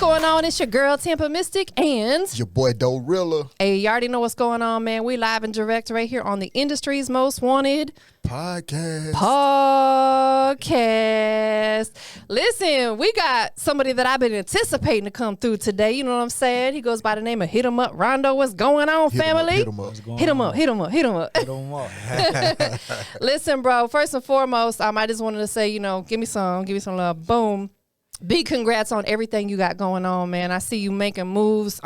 going on? It's your girl, TampaMystic, and your boy, Doerilla. Hey, you already know what's going on, man. We live and direct right here on the industry's most wanted podcast. Listen, we got somebody that I've been anticipating to come through today. You know what I'm saying? He goes by the name of Hitemup Rondo. What's going on, family? Hit him up. Listen, bro, first and foremost, I just wanted to say, give me some love. Boom. Big congrats on everything you got going on, man. I see you making moves.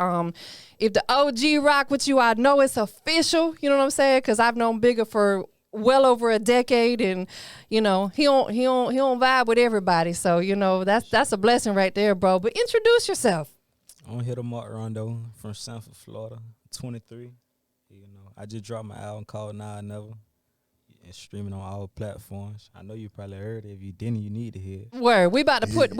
If the OG rock with you, I know it's official. You know what I'm saying? Because I've known Bigga for well over a decade, and he don't vibe with everybody. So that's a blessing right there, bro. But introduce yourself. I'm Hitemup Rondo from Sanford, Florida. 23. I just dropped my album called Now or Never. It's streaming on all platforms. I know you probably heard it. If you didn't, you need to hear it. Word, we about to put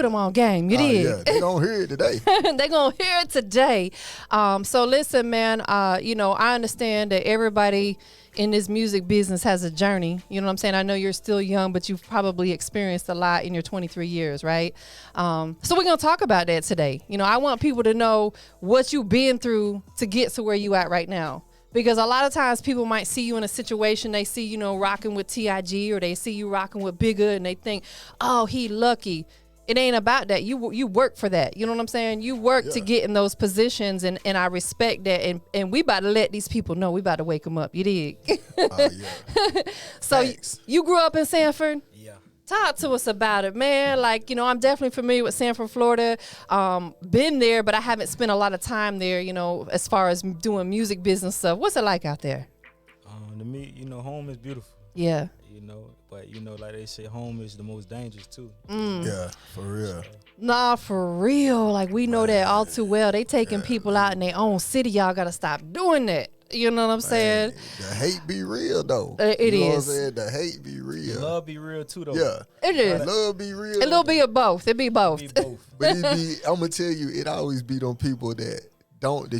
them on game. You did. Yeah, they gonna hear it today. They gonna hear it today. So listen, man. I understand that everybody in this music business has a journey. You know what I'm saying? I know you're still young, but you've probably experienced a lot in your 23 years, right? So we're gonna talk about that today. I want people to know what you've been through to get to where you at right now. Because a lot of times people might see you in a situation, they see, rocking with TIG, or they see you rocking with Bigga, and they think, oh, he lucky. It ain't about that. You work for that. You know what I'm saying? You work to get in those positions, and I respect that. And we about to let these people know. We about to wake them up. You dig? So you grew up in Sanford? Yeah. Talk to us about it, man. I'm definitely familiar with Sanford, Florida. Been there, but I haven't spent a lot of time there, as far as doing music business stuff. What's it like out there? To me, home is beautiful. Yeah. But like they say, home is the most dangerous too. Yeah, for real. Nah, for real. We know that all too well. They taking people out in their own city. Y'all got to stop doing that. You know what I'm saying? The hate be real, though. It you know is. What I'm saying? The hate be real. The love be real too, though. Yeah. It is. Love be real. It'll be a both. It be both. But I'm going to tell you, it always be them people that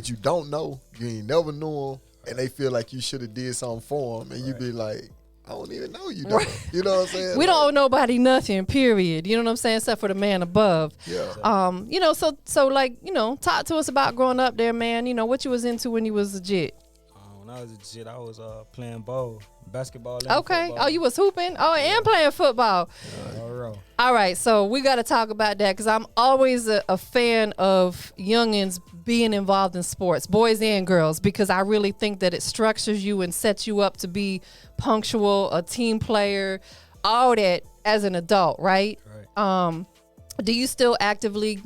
you don't know, you ain't never knew them, and they feel like you should have did something for them, and you be like, I don't even know you, though. Right. You know what I'm saying? We don't owe nobody nothing, period. You know what I'm saying? Except for the man above. Yeah. Talk to us about growing up there, man. What you was into when you was legit. When I was legit, I was playing basketball. And Okay. football. Oh, you was hooping? Oh, and playing football. All right. So we got to talk about that, because I'm always a fan of youngins being involved in sports, boys and girls, because I really think that it structures you and sets you up to be punctual, a team player, all that as an adult, right? Right. Do you still actively,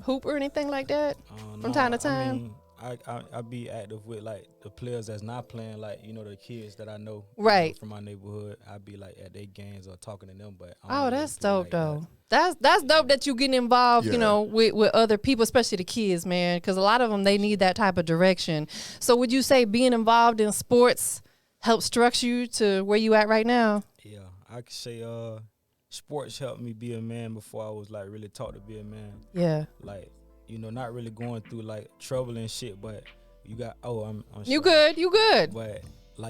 hoop or anything like that from time to time? I mean, I be active with the players that's not playing, the kids that I know, right, from my neighborhood. I be at their games or talking to them. But that's dope though. That's dope that you getting involved, with other people, especially the kids, man, because a lot of them, they need that type of direction. So would you say being involved in sports helps structure you to where you at right now? Yeah, I could say sports helped me be a man before I was really taught to be a man. Yeah. Not really going through trouble and shit, but you got I'm you good. But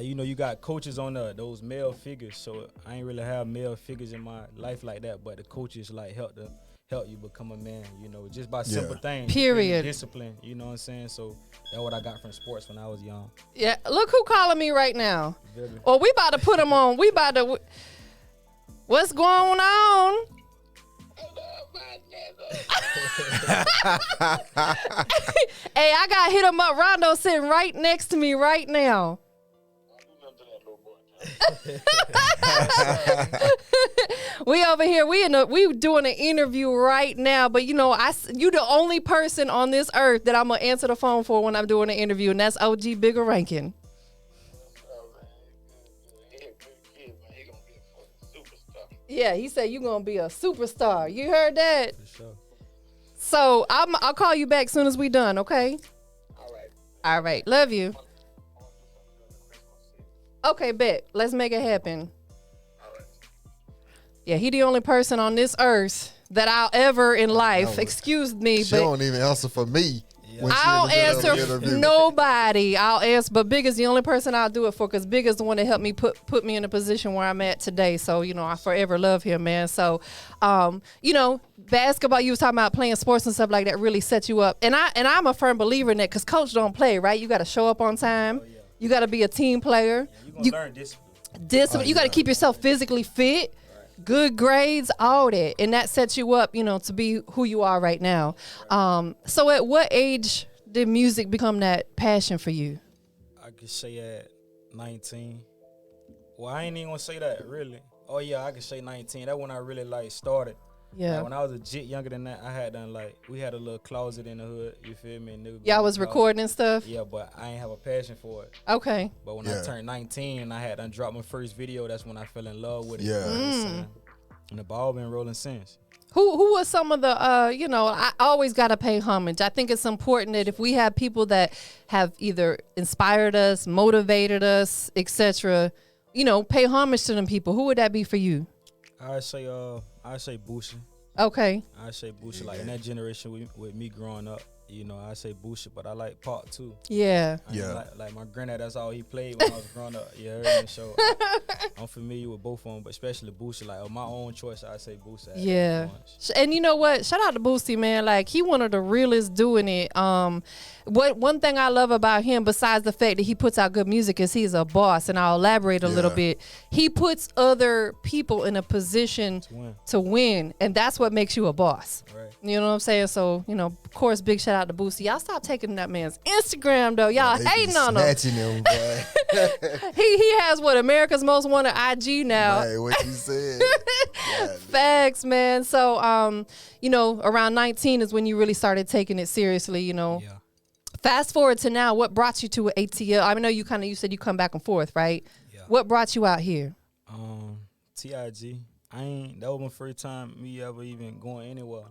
you got coaches on those male figures, so I ain't really have male figures in my life like that. But the coaches help you become a man, just by simple things. Period. Discipline, you know what I'm saying? So that's what I got from sports when I was young. Yeah, look who calling me right now. Really? Well, we about to put him on. What's going on? Hey, I got Hitemup Rondo sitting right next to me right now. We over here, we doing an interview right now, but you the only person on this earth that I'm gonna answer the phone for when I'm doing an interview, and that's OG Bigga Rankin. Yeah, he said you gonna be a superstar. You heard that? For sure. So I'll call you back soon as we done, okay? All right. Love you. Okay, bet. Let's make it happen. Yeah, he the only person on this earth that I'll ever in life. Excuse me, She but don't even answer for me. When she I'll in the middle of an answer interview. nobody. I'll answer, but Big is the only person I'll do it for because Big is the one that helped me put me in a position where I'm at today. So, you know, I forever love him, man. So, you know, basketball, you was talking about playing sports and stuff like that really set you up. And I'm a firm believer in that because coach don't play, right? You got to show up on time. You got to be a team player. You gonna learn discipline. Discipline. You got to keep yourself physically fit. Good grades, all that, and that sets you up, you know, to be who you are right now. So at what age did music become that passion for you? I could say at 19. Well, I ain't even gonna say that really. Oh yeah, I could say 19. That's when I really like started. Yeah. Like, when I was a jit younger than that, I had done like we had a little closet in the hood. You feel me? Y'all was recording and stuff. Yeah, but I ain't have a passion for it. Okay. But when I turned 19 and I had done dropped my first video, that's when I fell in love with it. Yeah. You know what I'm saying? And the ball been rolling since. Who was some of the you know, I always got to pay homage. I think it's important that if we have people that have either inspired us, motivated us, etc., you know, pay homage to them people. Who would that be for you? I say Boosie. Okay. I say Boosie. Like in that generation with me growing up, you know, I say Boosie, but I like Pop too. Yeah. Like my granddad, that's all he played when I was growing up. You heard me? So I'm familiar with both of them, but especially Boosie. Like on my own choice, I say Boosie. Yeah. And you know what? Shout out to Boosie, man. Like he one of the realest doing it. One thing I love about him, besides the fact that he puts out good music, is he's a boss, and I'll elaborate a little bit. He puts other people in a position to win, and that's what makes you a boss. Right. You know what I'm saying? So, you know, of course, big shout out to Boosie. Y'all stop taking that man's Instagram though. Y'all hating on him. Snatching him, boy. He has what, America's Most Wanted IG now. Right, what you said. Facts, man. So, you know, around 19 is when you really started taking it seriously, you know. Yeah. Fast forward to now, what brought you to ATL? I know you said you come back and forth, right? Yeah. What brought you out here? TIG. That was my first time me ever even going anywhere,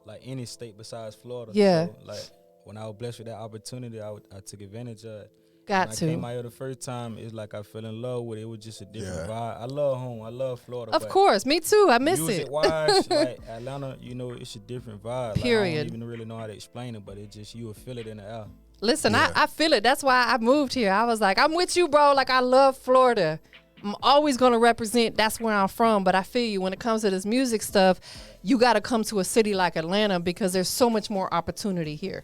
like any state besides Florida. Yeah. So, like when I was blessed with that opportunity, I took advantage of it. Got when to. I came out here the first time, it's like I fell in love with it. It was just a different vibe. I love home. I love Florida. Of course, me too. I miss it. Music-wise, like Atlanta, you know, it's a different vibe. Period. Like, I don't even really know how to explain it, but it just, you will feel it in the air. Listen, I feel it. That's why I moved here. I was like, I'm with you, bro. Like, I love Florida. I'm always going to represent. That's where I'm from. But I feel you. When it comes to this music stuff, you got to come to a city like Atlanta because there's so much more opportunity here.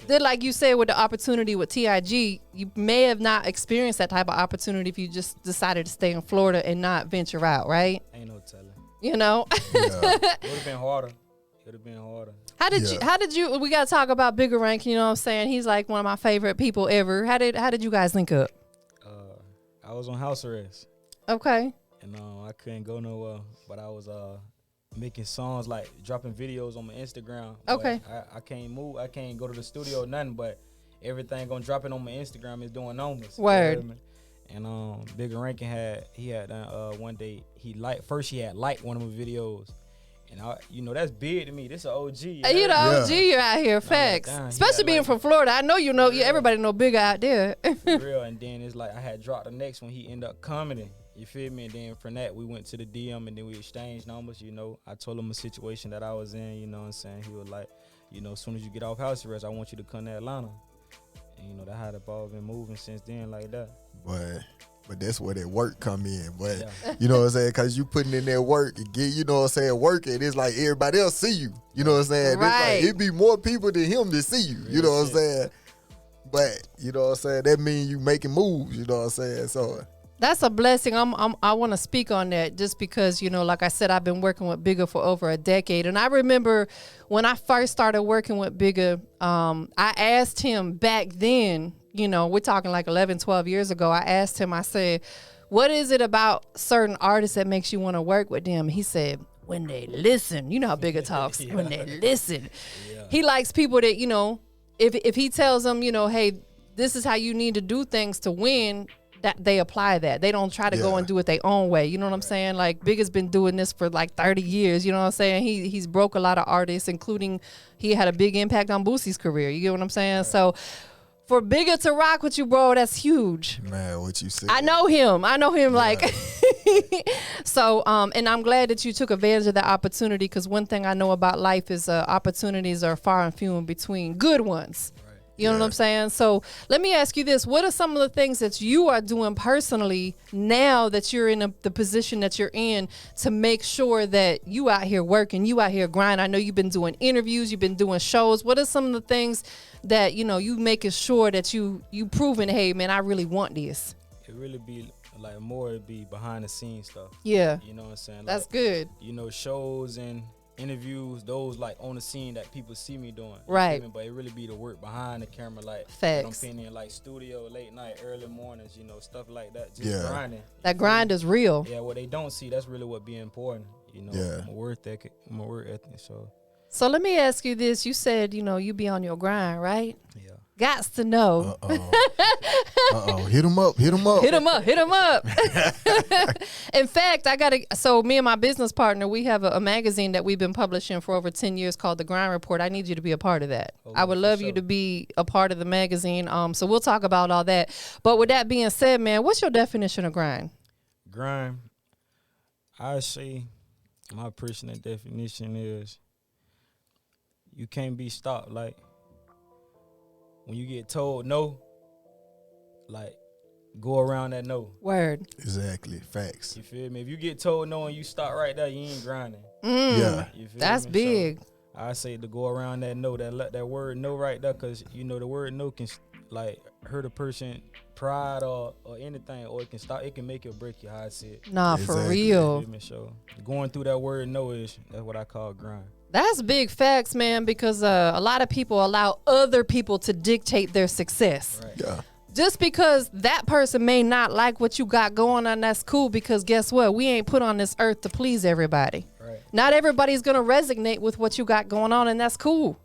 Then, like you said, with the opportunity with TIG, you may have not experienced that type of opportunity if you just decided to stay in Florida and not venture out, right? Ain't no telling. You know? It would have been harder. It would have been harder. How did you, we got to talk about Bigga Rankin, you know what I'm saying? He's like one of my favorite people ever. How did you guys link up? I was on house arrest. Okay. And I couldn't go nowhere, but I was making songs, like dropping videos on my Instagram. Okay. I can't move. I can't go to the studio or nothing, but everything gonna drop it on my Instagram is doing numbers. Word. You know what I mean? And Bigga Rankin had one day he had liked one of my videos. And you know, that's big to me. This an OG. You the OG, you're out here, facts. Like, especially being from Florida. I know you know, everybody know Bigga out there. For real. And then it's like I had dropped the next one. He ended up commenting. You feel me? And then from that, we went to the DM and then we exchanged numbers, you know. I told him a situation that I was in, you know what I'm saying? He was like, you know, as soon as you get off house arrest, I want you to come to Atlanta. And, you know, that had the ball been moving since then like that. But that's where that work come in. But you know what I'm saying? Because you putting in that work and get, you know what I'm saying, working. It's like everybody else see you. You know what I'm saying? Right. It's like, it be more people than him that see you. You know what I'm saying? But, you know what I'm saying? That means you making moves. You know what I'm saying? So that's a blessing. I want to speak on that just because, you know, like I said, I've been working with Bigga for over a decade. And I remember when I first started working with Bigga, I asked him back then, you know, we're talking like 11, 12 years ago. I asked him, I said, what is it about certain artists that makes you want to work with them? He said, when they listen. You know how Bigga talks. When they listen. Yeah. He likes people that, you know, if he tells them, you know, hey, this is how you need to do things to win, that they apply that. They don't try to go and do it their own way. You know what I'm saying? Like Bigga's been doing this for like 30 years. You know what I'm saying? He's broke a lot of artists, including he had a big impact on Boosie's career. You get what I'm saying? Right. So for Bigga to rock with you, bro, that's huge. Man, what you said. I know him like, so, and I'm glad that you took advantage of that opportunity because one thing I know about life is opportunities are far and few in between. Good ones. Right. You know what I'm saying? So let me ask you this. What are some of the things that you are doing personally now that you're in the position that you're in to make sure that you out here working, you out here grinding? I know you've been doing interviews, you've been doing shows. What are some of the things that, you know, you making sure that you proving, hey, man, I really want this? It really be like more it be behind the scenes stuff. Yeah. You know what I'm saying? That's like, good. You know, shows and interviews, those like on the scene that people see me doing. Right. But it really be the work behind the camera, like Facts. I'm in like studio late night, early mornings, you know, stuff like that. Just grinding. That grind is real. Yeah, what they don't see, that's really what be important. You know, my work ethic, So let me ask you this. You said, you know, you be on your grind, right? Yeah. Gots to know. Hit him up. Hit him up. In fact, so me and my business partner, we have a magazine that we've been publishing for over 10 years called The Grind Report. I need you to be a part of that. I would love you to be a part of the magazine. So we'll talk about all that. But with that being said, man, what's your definition of grind? Grind, I say my personal definition is you can't be stopped. Like, when you get told no, like, go around that no. Word. Exactly. Facts. You feel me? If you get told no and you stop right there, you ain't grinding. Yeah. You feel That's me? big. So I say to go around that no, that word no right there, because, you know, the word no can, like, hurt a person pride or anything, or it can make you or break you, how I see it. Nah, Exactly. for real. You feel me? So going through that word no that's what I call grind. That's big facts, man, because a lot of people allow other people to dictate their success. Right. Yeah. Just because that person may not like what you got going on, that's cool, because guess what? We ain't put on this earth to please everybody. Right. Not everybody's going to resonate with what you got going on, and that's cool.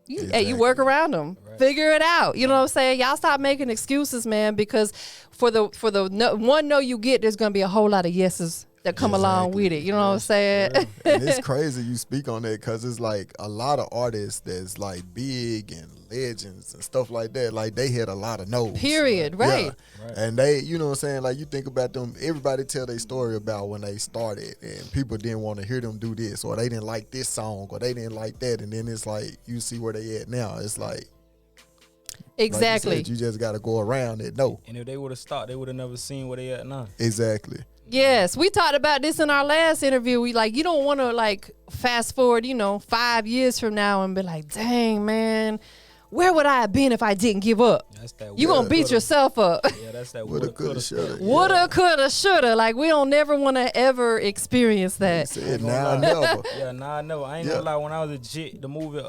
Hey, you work around them. Right. Figure it out. You know what I'm saying? Y'all stop making excuses, man, because for the one no you get, there's going to be a whole lot of yeses that come along with it. You know what I'm saying? And it's crazy you speak on that, because it's like a lot of artists that's like big and legends and stuff like that. Like, they had a lot of no's. Period. Right. Yeah. Right. And they, you know what I'm saying? Like, you think about them, everybody tell their story about when they started and people didn't want to hear them do this, or they didn't like this song, or they didn't like that. And then it's like, you see where they at now. It's like, Exactly. like you just got to go around it. No. And if they would have stopped, they would have never seen where they at now. Exactly. Yes, we talked about this in our last interview. We like, you don't want to like fast forward, 5 years from now and be like, dang, man, where would I have been if I didn't give up? That's that. You gonna beat yourself up. Yeah, that's that. Woulda, coulda, shoulda. Woulda, coulda, shoulda. Like, we don't never want to ever experience that. Said, now never. Yeah, nah, I know. I ain't gonna lie. When I was a jit, the movie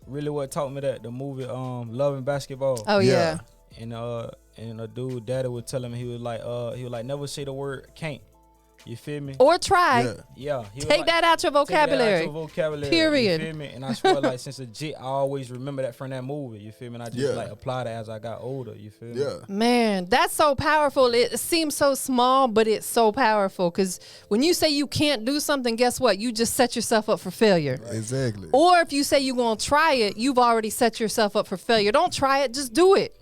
really what taught me that, the movie Love and Basketball. Oh yeah. And a dude, daddy would tell him, he was like never say the word can't. You feel me? Or try. Yeah. He Take that out your vocabulary. Take that out your vocabulary. Period. You feel me? And I swear, like, since a jit, I always remember that from that movie. You feel me? And I just like applied it as I got older. You feel me? Yeah. Man, that's so powerful. It seems so small, but it's so powerful, because when you say you can't do something, guess what? You just set yourself up for failure. Right. Exactly. Or if you say you're going to try it, you've already set yourself up for failure. Don't try it. Just do it.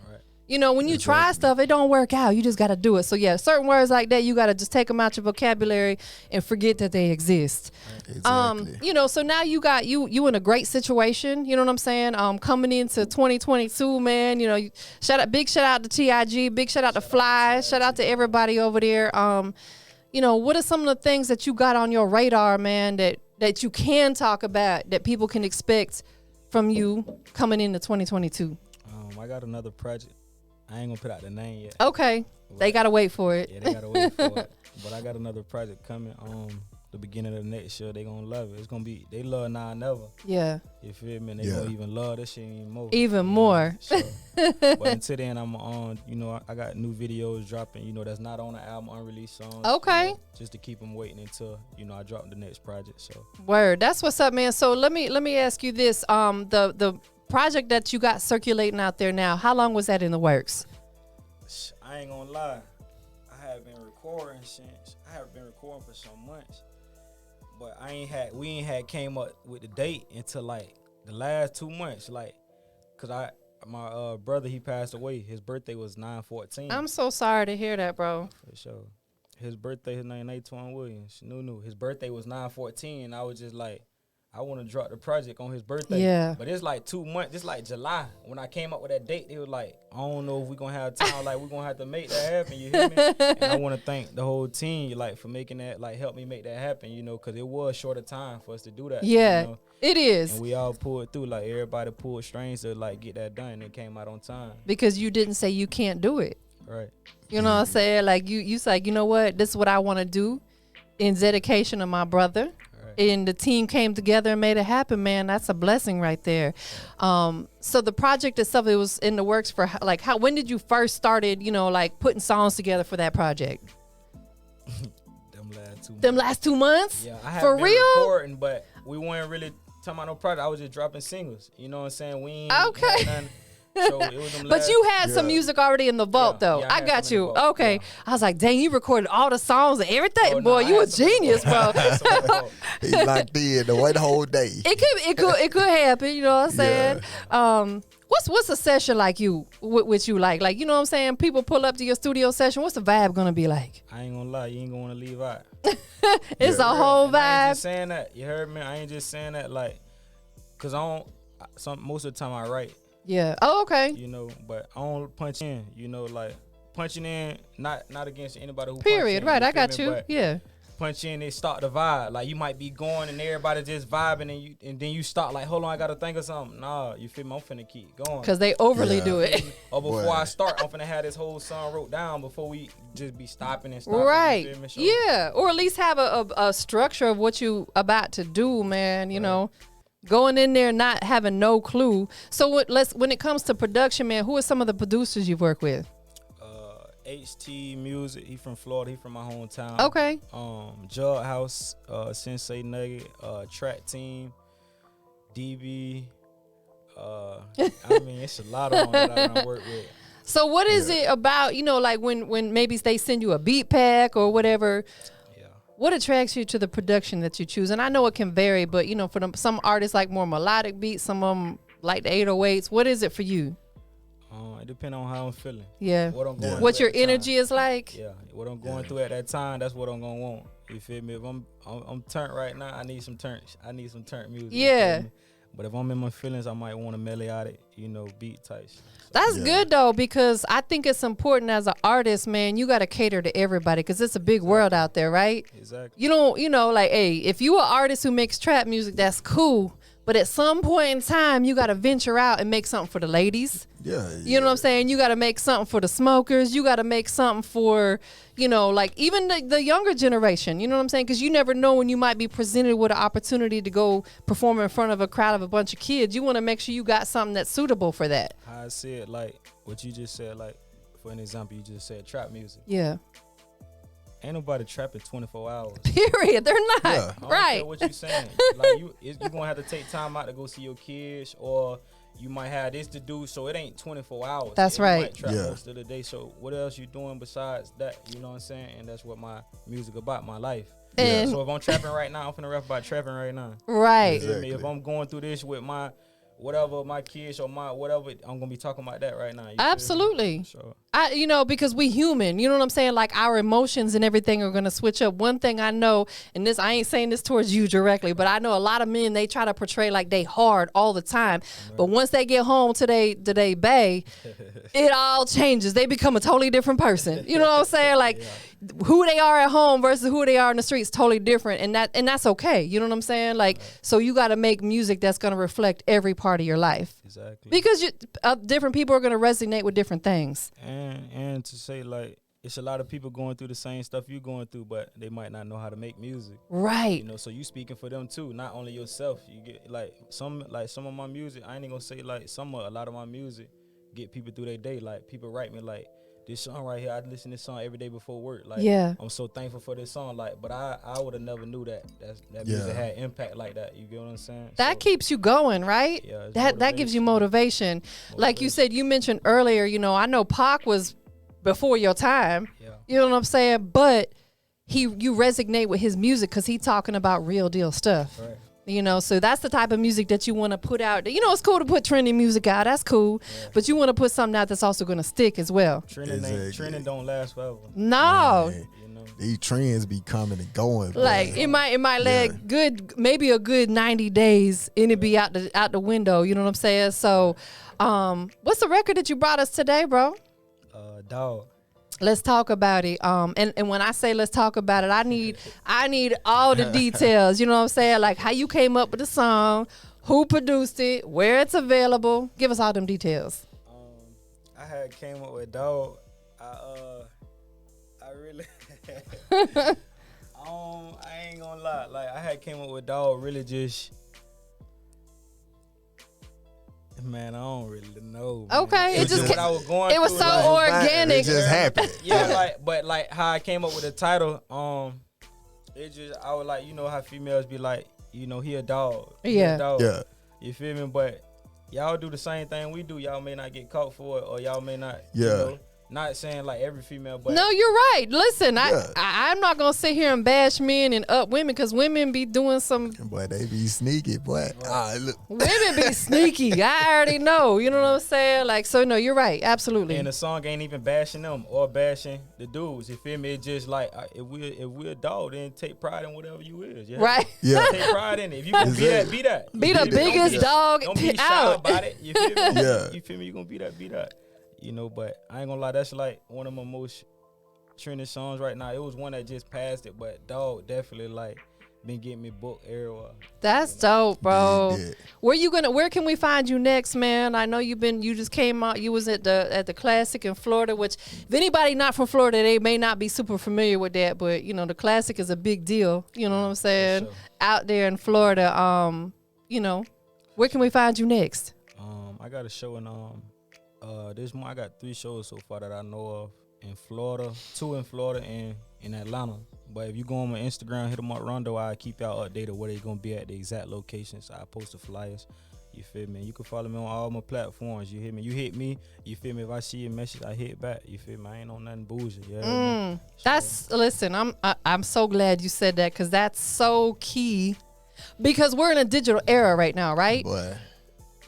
When you try stuff, it don't work out. You just got to do it. So, yeah, certain words like that, you got to just take them out your vocabulary and forget that they exist. Exactly. So now you got you in a great situation. You know what I'm saying? Coming into 2022, man, big shout out to TIG, big shout out to Fly, shout out to everybody over there. What are some of the things that you got on your radar, man, that you can talk about, that people can expect from you coming into 2022? I got another project. I ain't gonna put out the name yet. Okay. They gotta wait for it. Yeah, they gotta wait for it. But I got another project coming the beginning of the next year. They gonna love it. It's gonna be, they love Now or Never. Yeah. You feel me? And they gonna even love this shit even more. Even more. So, but until then, I'm on, I got new videos dropping, that's not on the album, unreleased songs. Okay. Just to keep them waiting until, I drop the next project. So. Word. That's what's up, man. So let me ask you this. The project that you got circulating out there now, how long was that in the works? I ain't gonna lie, I have been recording for some months, but we ain't had came up with the date until like the last 2 months, like, cause my brother, he passed away. His birthday was 9/14. I'm so sorry to hear that, bro. For sure. His birthday, his name Natwan Williams. His birthday was 9/14, and I was just like, I want to drop the project on his birthday. Yeah. But it's like 2 months. It's like July. When I came up with that date, it was like, I don't know if we're going to have time. Like, we're going to have to make that happen. You hear me? And I want to thank the whole team, like, for making that, like, help me make that happen, you know, because it was short of time for us to do that. Yeah, You know? it is. And we all pulled through. Like, everybody pulled strings to, like, get that done. And it came out on time. Because you didn't say you can't do it. Right. You know what I'm saying? Like, you say, you know what? This is what I want to do in dedication of my brother. And the team came together and made it happen, man. That's a blessing right there. So the project itself, it was in the works for like when did you first started, you know, like putting songs together for that project? Them last 2 months? Yeah, I had for been real? recording, but we weren't really talking about no project. I was just dropping singles. You know what I'm saying? We ain't Okay. had nothing. So it was them But you had some music already in the vault, Yeah, though. yeah, I I had got some in you. the vault, Okay. yeah. I was like, dang, you recorded all the songs and everything. Oh, no, Boy, I you a had some in the genius, vault. bro. I had some in the vault. He locked in the one whole day. It could happen. You know what I'm saying? What's a session like you with you like you know what I'm saying? People pull up to your studio session. What's the vibe gonna be like? I ain't gonna lie, you ain't gonna wanna leave out. It's a whole And I ain't vibe. just saying that. You heard me? I ain't just saying that like, cause most of the time I write, Yeah. Oh, okay. you know, but I don't punch in, you know, like punching in, not against anybody who Period. punch in, Right. I feel got me? you. But Yeah. punch in, they start the vibe. Like you might be going and everybody just vibing and then you start like, hold on, I gotta think of something. Nah, you feel me? I'm finna keep going. Cause they overly Yeah. do it. Or before Boy. I start, I'm finna have this whole song wrote down before we just be stopping and stopping. Right. You feel me? So, Yeah. Or at least have a structure of what you about to do, man. You know, going in there not having no clue. So when it comes to production, man, who are some of the producers you've worked with? HT Music, he from Florida, he from my hometown. Okay. Jug House, Sensei Nugget, Track Team, DB. I mean, it's a lot of them that I done work with. So what is it about, you know, like when maybe they send you a beat pack or whatever, Yeah. what attracts you to the production that you choose? And I know it can vary, but you know, for some artists like more melodic beats, some of them like the 808s. What is it for you? It depends on how I'm feeling. Yeah. What I'm going through What your at the time. energy is like? Yeah, what I'm going through at that time, that's what I'm gonna want. You feel me? If I'm turned right now, I need some turnt music. you Yeah. feel me? But if I'm in my feelings, I might want a melodic, you know, beat type shit. So, That's Yeah. good though, because I think it's important as an artist, man. You got to cater to everybody because it's a big world out there, right? exactly. You don't, you know, like, hey, if you an artist who makes trap music, that's cool. But at some point in time, you got to venture out and make something for the ladies. Yeah. You know what I'm saying? You got to make something for the smokers. You got to make something for, you know, like even the younger generation. You know what I'm saying? Because you never know when you might be presented with an opportunity to go perform in front of a crowd of a bunch of kids. You want to make sure you got something that's suitable for that. How I said, like what you just said, like for an example, you just said trap music. Yeah. Ain't nobody trapping 24 hours. Period. They're not. Yeah. I don't Right. care what you saying. Like you gonna have to take time out to go see your kids, or you might have this to do. So it ain't 24 hours. That's You right. might trap Yeah. most of the day. So what else you doing besides that? You know what I'm saying? And that's what my music about, my life. And So if I'm trapping right now, I'm finna rap about trapping right now. right. You feel me? Exactly. If I'm going through this with my whatever, my kids or my whatever, I'm gonna be talking about that right now. You feel me? Absolutely. So You know, because we human, you know what I'm saying? Like our emotions and everything are going to switch up. One thing I know, and this, I ain't saying this towards you directly, but I know a lot of men, they try to portray like they hard all the time. But once they get home to they bae, it all changes. They become a totally different person. You know what I'm saying? Like who they are at home versus who they are in the streets, totally different. And that's okay. You know what I'm saying? Like, so you got to make music that's going to reflect every part of your life. exactly. Because different people are going to resonate with different things. And to say like it's a lot of people going through the same stuff you going through, but they might not know how to make music. Right. You know, so you speaking for them too, not only yourself. You get like some of my music. I ain't even gonna say like a lot of my music get people through their day. Like people write me like this song right here. I listen to this song every day before work. Like Yeah. I'm so thankful for this song. Like, but I would have never knew that music had impact like that. You get what I'm saying? That So, keeps you going, right? Yeah, it's That gives you motivation. Like you said, you mentioned earlier, you know, I know Pac was before your time. Yeah. You know what I'm saying? But you resonate with his music because he talking about real deal stuff. Right. You know, so that's the type of music that you want to put out. You know, it's cool to put trending music out. That's cool. Yeah. But you want to put something out that's also going to stick as well. Trending don't last forever. No. Man, you know? These trends be coming and going. Like it might let maybe a good 90 days and it be out the window. You know what I'm saying? So, what's the record that you brought us today, bro? Dog. Let's talk about it. And when I say let's talk about it, I need all the details. You know what I'm saying? Like how you came up with the song, who produced it, where it's available. Give us all them details. I had came up with Dog. I really I ain't gonna lie. Like I had came up with Dog really just. Man, I don't really know. Man. Okay, it just what I was going. It was through, so like, organic. It just happened. Yeah, like how I came up with the title. It just I was like, you know how females be like, you know, he a dog. Yeah. You feel me? But y'all do the same thing we do. Y'all may not get caught for it, or y'all may not. Yeah. You know, not saying like every female, but no, you're right. Listen, I'm not gonna sit here and bash men and up women because women be doing some. Boy, they be sneaky, boy. Look. Women be sneaky. I already know. You know what I'm saying? Like, so no, you're right. Absolutely. And the song ain't even bashing them or bashing the dudes. You feel me? It's just like if we're a dog, then take pride in whatever you is. Yeah? Right. Yeah. Take pride in it. If you gonna be that, be that. Be the biggest dog Don't be shy out. about it. You feel me? Yeah. You feel me? You gonna be that. You know, but I ain't gonna lie, that's like one of my most trending songs right now. It was one that just passed it, but Dog definitely like been getting me booked everywhere. That's dope, bro. Yeah. Where can we find you next, man? I know you just came out, you was at the Classic in Florida, which if anybody not from Florida, they may not be super familiar with that, but you know, the Classic is a big deal. You know what I'm saying? Sure. Out there in Florida, you know, where can we find you next? I got a show in this month. I got 3 shows so far that I know of in Florida, 2 in Florida and in Atlanta. But if you go on my Instagram, Hitemup Rondo, I keep y'all updated where they gonna be at, the exact locations. I post the flyers. You feel me? You can follow me on all my platforms. You hear me? You hit me. You feel me? If I see a message, I hit back. You feel me? I ain't on nothing bougie. Yeah. Listen. I'm so glad you said that because that's so key. Because we're in a digital era right now, right? Boy.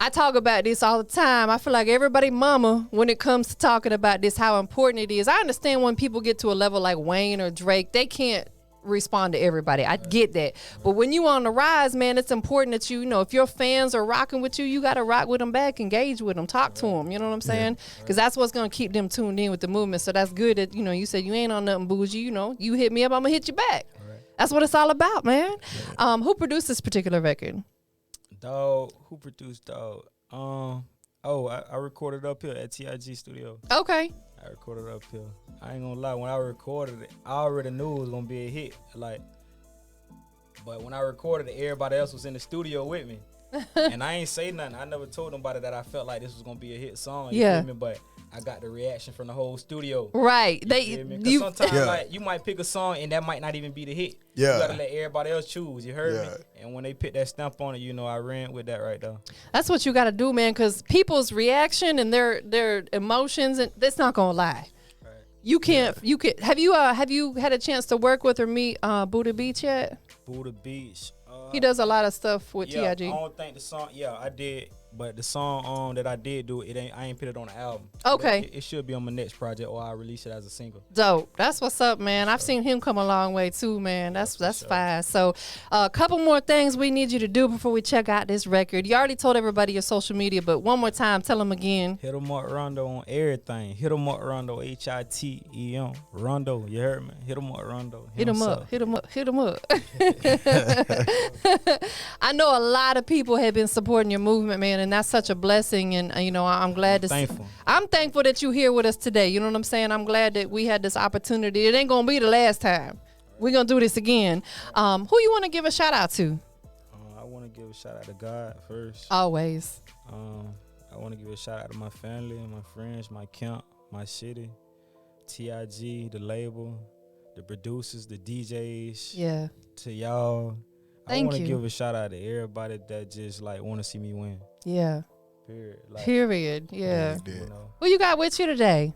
I talk about this all the time. I feel like everybody mama when it comes to talking about this, how important it is. I understand when people get to a level like Wayne or Drake, they can't respond to everybody. I get that. But when you on the rise, man, it's important that you know, if your fans are rocking with you, you got to rock with them back, engage with them, talk to them. You know what I'm saying? Because that's what's going to keep them tuned in with the movement. So that's good that, you know, you said you ain't on nothing bougie. You know, you hit me up, I'm going to hit you back. Right. That's what it's all about, man. Who produced this particular record? Dog, who produced Dog? I recorded up here at TIG Studio. Okay. I recorded up here. I ain't gonna lie, when I recorded it, I already knew it was gonna be a hit. Like, but when I recorded it, everybody else was in the studio with me. And I ain't say nothing. I never told nobody that I felt like this was gonna be a hit song. You feel me? But I got the reaction from the whole studio. Right. Sometimes like you might pick a song and that might not even be the hit. Yeah. You gotta let everybody else choose. You heard me? And when they put that stamp on it, you know, I ran with that right there. That's what you gotta do, man, because people's reaction and their emotions, and that's not gonna lie. Right. You can't have you had a chance to work with or meet Buddha Beach yet? Buddha Beach. He does a lot of stuff with TIG. I don't think the song. Yeah, I did. But the song that I did do, I ain't put it on the album. Okay. It should be on my next project, or I'll release it as a single. Dope. That's what's up, man. I've seen him come a long way too, man. That's fine. So a couple more things we need you to do before we check out this record. You already told everybody your social media, but one more time, tell them again. Hitemup Rondo on everything. Hitemup Rondo, HITEM. Rondo, you heard me? Hitemup Rondo. Hit him up. I know a lot of people have been supporting your movement, man, and that's such a blessing. And you know, I'm glad I'm thankful that you're here with us today. You know what I'm saying? I'm glad that we had this opportunity. It ain't gonna be the last time. We're gonna do this again. Who you want to give a shout out to? I want to give a shout out to God first. Always. I want to give a shout out to my family, my friends, my camp, my city, TIG, the label, the producers, the DJs. Yeah. To y'all. Thank you. I want to give a shout out to everybody that just like want to see me win. Yeah. Period. Like, Period. Yeah. You know. Who you got with you today?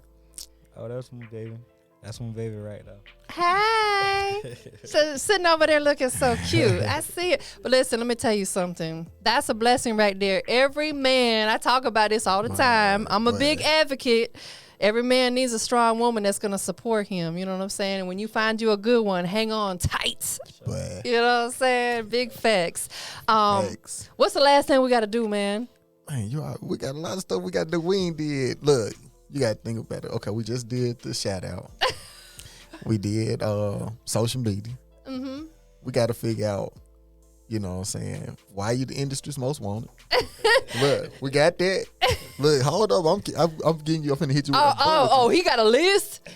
Oh, that's my baby. That's my baby right now. Hey. So, sitting over there looking so cute. I see it. But listen, let me tell you something. That's a blessing right there. Every man, I talk about this all the time. I'm a big advocate. Every man needs a strong woman that's going to support him. You know what I'm saying? And when you find you a good one, hang on tight. But, You know what I'm saying? Big facts. What's the last thing we got to do, man? Man, we got a lot of stuff we got to do. We ain't did. Look, you got to think about it. Okay, we just did the shout out. We did social media. Mm-hmm. We got to figure out, you know what I'm saying, why you the industry's most wanted. Look, we got that. Look, hold up. I'm getting you. I'm finna hit you with he got a list?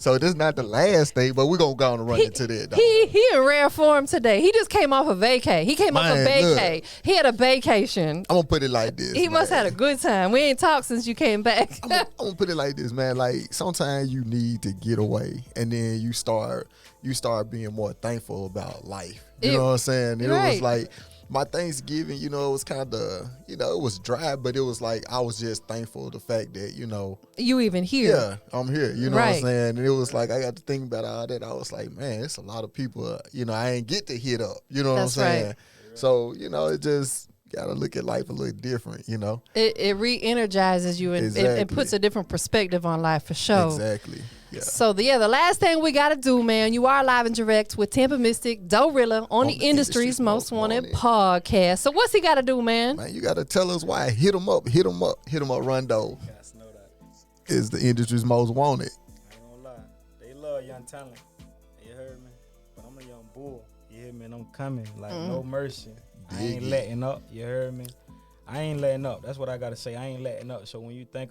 So this is not the last thing, but we're going to go on and run into that. He in rare form today. He just came off a vacay. He came off a vacay. Look, he had a vacation. I'm going to put it like this. He must have had a good time. We ain't talked since you came back. I'm going to put it like this, man. Like, sometimes you need to get away, and then you start being more thankful about life. You know what I'm saying? And right. It was like, my Thanksgiving, you know, it was kind of, you know, it was dry, but it was like, I was just thankful the fact that, you know. You even here. Yeah, I'm here. You know what I'm saying? And it was like, I got to think about all that. I was like, man, it's a lot of people, you know, I ain't get to hit up. You know what I'm saying? Right. So, you know, it just got to look at life a little different, you know? It re-energizes you and Exactly. it puts a different perspective on life for sure. Exactly. Yeah. So the last thing we got to do, man, you are live and direct with TampaMystic, Doerilla on the industry's most wanted podcast. So what's he got to do, man? Man, you got to tell us why. Hitemup Rondo is the industry's most wanted. I ain't gonna lie. They love young talent. You heard me? But I'm a young bull. You hear me? And I'm coming. Like, no mercy. I ain't letting up. You heard me? I ain't letting up. That's what I got to say. I ain't letting up. So when you think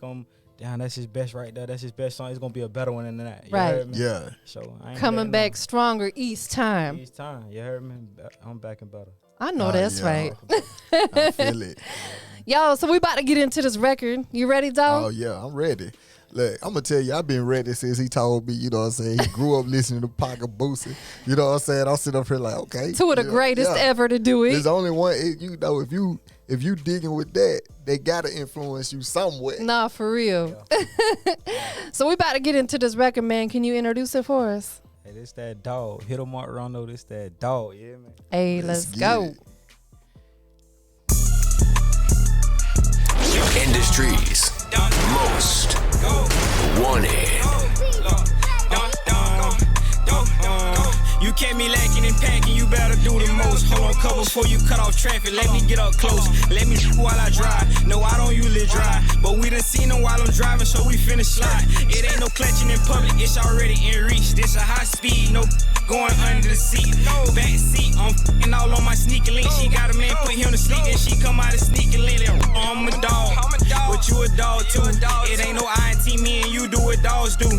damn, that's his best right there. That's his best song. It's going to be a better one than that. You heard me? Yeah. So I ain't Coming back stronger each time. Each time. You heard me? I'm back and better. I know that's right. I feel it. Yo, so we about to get into this record. You ready, dog? Oh, yeah. I'm ready. Look, I'm going to tell you, I've been ready since he told me, you know what I'm saying, he grew up listening to Pocket Boosie. You know what I'm saying? I'll sit up here like, okay. Two of the greatest ever to do it. There's only one, you know, if you digging with that, they got to influence you somewhere. Nah, for real. Yeah. So we about to get into this record, man. Can you introduce it for us? Hey, this that dog. Hitemup Rondo, this that dog. Yeah, man. Hey, let's go. Industries most wanted. You kept me lacking and packing, you better do the most. Hold on cover before you cut off traffic. Let me get up close. Let me while I drive. No, I don't usually drive, but we done seen them while I'm driving, so we finna slide. It ain't no clutching in public, it's already in reach. This a high speed, no going under the seat. Back seat, I'm f***ing all on my sneaker link. She got a man, put him to sleep, and she come out of sneaker link. I'm a dog, but you a dog too. It ain't no INT, me and you do what dogs do.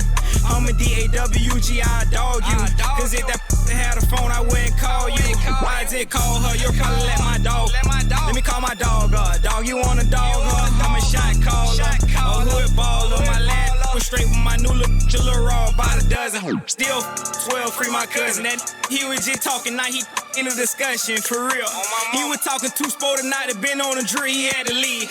I'm a DAWG, I dog you. Cause if that had a phone, I wouldn't call you. I did call her, you'll probably let my dog. Let me call my dog, dog, you want a dog, I'm a shot caller, a hood baller. My lad was straight with my new little raw, by the dozen. Still 12, free my cousin. That he was just talking, now he in a discussion, for real. He was talking too sport tonight, had been on the drill, he had to leave.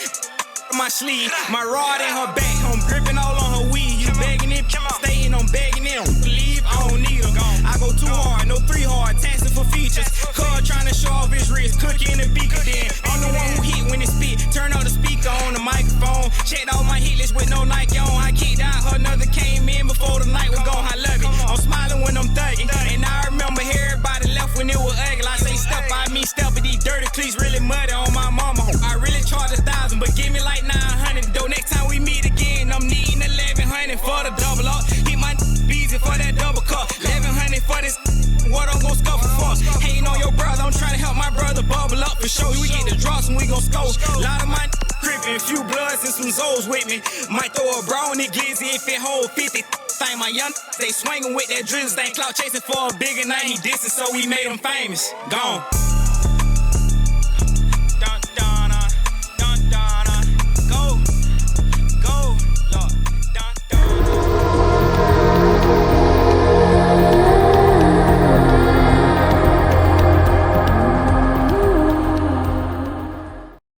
My sleeve, my rod in her back, I'm gripping all on her weed. You begging him, staying, I'm begging him. Leave, I don't need him. I go too hard, no 3 hard, taxing for features. Cuz trying to show off his wrist, cookie in the beaker. Then I'm the one who hit when it spit. Turn on the speaker on the microphone. Checked all my hit list with no Nike on. I kicked out, another came in before the night was gone. I love it. I'm smiling when I'm thugging, and I remember everybody left when it was ugly. I say step by me, step with these dirty cleats, really muddy on my mama. I really charge 1,000, but give me like 900 though. Next time we meet again, I'm needing 1,100 for the double up. Hit my beezy for that double cup. 1,100 for this. What I'm gon' scuffle for? Hating on your brother, I'm trying to help my brother bubble up for sure. We get the drops and we gon' score. Lot of my crippin', few bloods and some Zoes with me. Might throw a brownie glizzy if it hold 50. Thing my young, they swinging with that drizzle. They clout chasing for a bigger night. He dissing, so we made him famous. Gone.